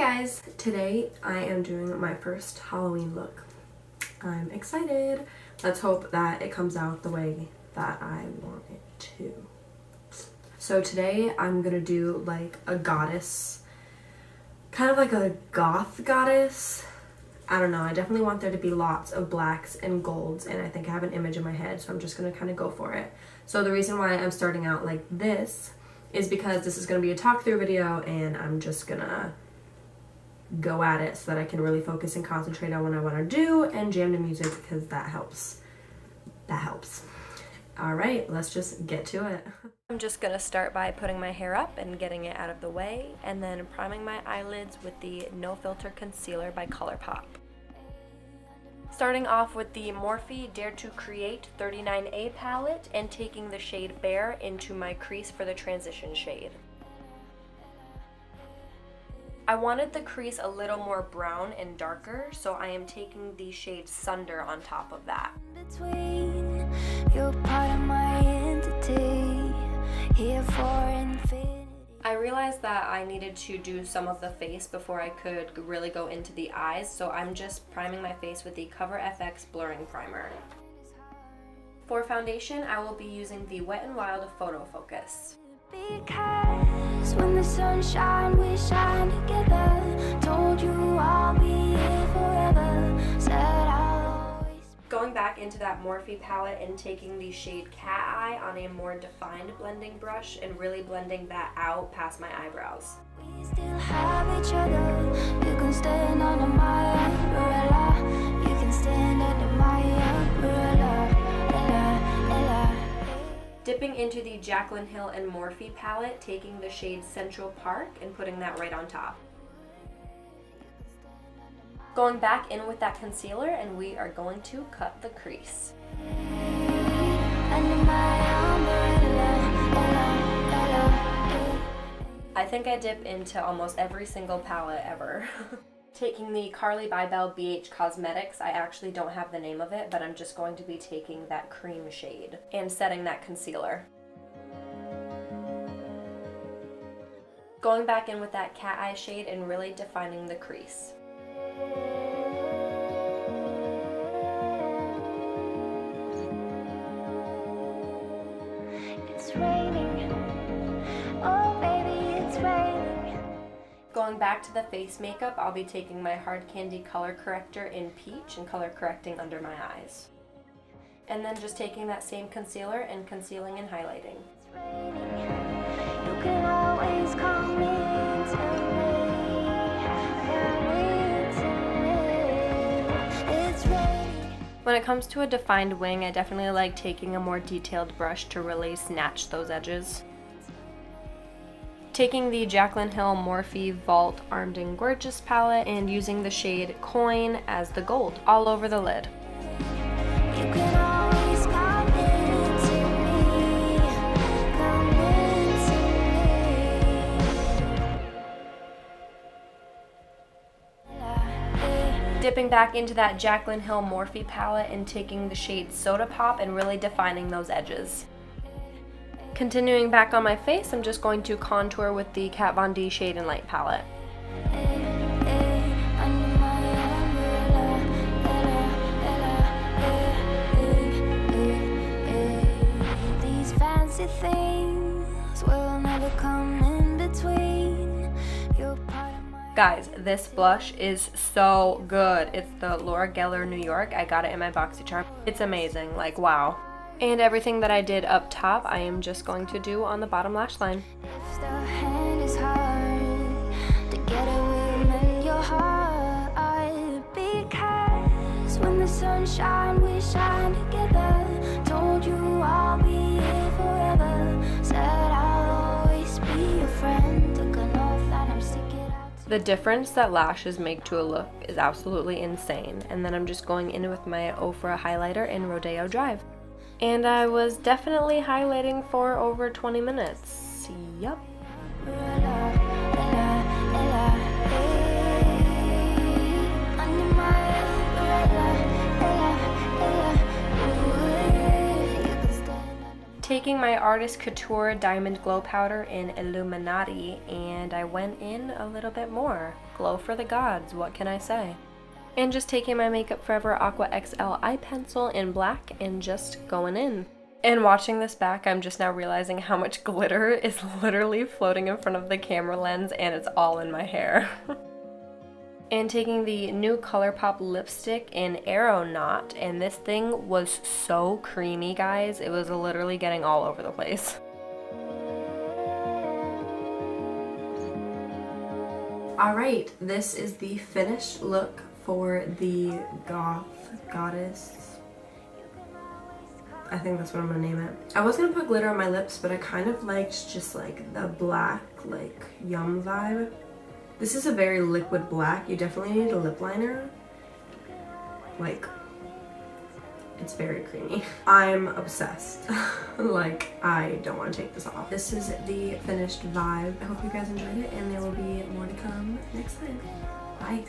guys, today I am doing my first Halloween look. I'm excited. Let's hope that it comes out the way that I want it to. So today I'm gonna do like a goddess, kind of like a goth goddess. I don't know, I definitely want there to be lots of blacks and golds, and I think I have an image in my head, so I'm just gonna kind of go for it. So the reason why I'm starting out like this is because this is gonna be a talk through video, and I'm just gonna go at it so that I can really focus and concentrate on what I want to do and jam to music, because that helps. All right, let's just get to it. I'm just gonna start by putting my hair up and getting it out of the way, and then priming my eyelids with the No Filter Concealer by ColourPop. Starting off with the Morphe Dare to Create 39A palette and taking the shade Bare into my crease for the transition shade. I wanted the crease a little more brown and darker, so I am taking the shade Sunder on top of that. Between, you're part of my entity, here for infinity. I realized that I needed to do some of the face before I could really go into the eyes, so I'm just priming my face with the Cover FX Blurring Primer. For foundation, I will be using the Wet n Wild Photo Focus. Because when the sun shines, we shine together. Told you I'll be here forever. Said I'll always. Going back into that Morphe palette and taking the shade Cat Eye on a more defined blending brush and really blending that out past my eyebrows. We still have each other. You can stand under my umbrella. You can stand under my umbrella. Dipping into the Jaclyn Hill and Morphe palette, taking the shade Central Park and putting that right on top. Going back in with that concealer, and we are going to cut the crease. I think I dip into almost every single palette ever. Taking the Carly Bybel BH Cosmetics, I actually don't have the name of it, but I'm just going to be taking that cream shade and setting that concealer. Going back in with that Cat Eye shade and really defining the crease. It's raining. Oh baby, it's raining. Going back to the face makeup, I'll be taking my Hard Candy color corrector in Peach and color correcting under my eyes. And then just taking that same concealer and concealing and highlighting. You can always come into me. It's raining. When it comes to a defined wing, I definitely like taking a more detailed brush to really snatch those edges. Taking the Jaclyn Hill Morphe Vault Armed and Gorgeous palette and using the shade Coin as the gold all over the lid. Dipping back into that Jaclyn Hill Morphe palette and taking the shade Soda Pop and really defining those edges. Continuing back on my face, I'm just going to contour with the Kat Von D Shade and Light palette. These fancy things will never come in between. Guys, this blush is so good. It's the Laura Geller New York. I got it in my BoxyCharm. It's amazing, like wow. And everything that I did up top, I am just going to do on the bottom lash line. If the hand is hard to get away in your heart, because when the sun shines, we shine together. Told you I'll be here forever. Said I'll always be your friend. Took an oath that I'm sticking out. The difference that lashes make to a look is absolutely insane. And then I'm just going in with my Ofra highlighter in Rodeo Drive. And I was definitely highlighting for over 20 minutes. Yup. taking my Artist Couture Diamond Glow Powder in Illuminati, and I went in a little bit more. Glow for the gods, what can I say? And just taking my Makeup Forever Aqua XL eye pencil in black and just going in. And watching this back, I'm just now realizing how much glitter is literally floating in front of the camera lens, and it's all in my hair. And taking the new ColourPop lipstick in Aeronaut, and this thing was so creamy, guys. It was literally getting all over the place. Alright, this is the finished look for the Goddess. I think that's what I'm gonna name it. I was gonna put glitter on my lips, but I kind of liked just like the black, like yum vibe. This is a very liquid black. You definitely need a lip liner. Like, it's very creamy. I'm obsessed. Like, I don't want to take this off. This is the finished vibe. I hope you guys enjoyed it, and there will be more to come next time. Bye.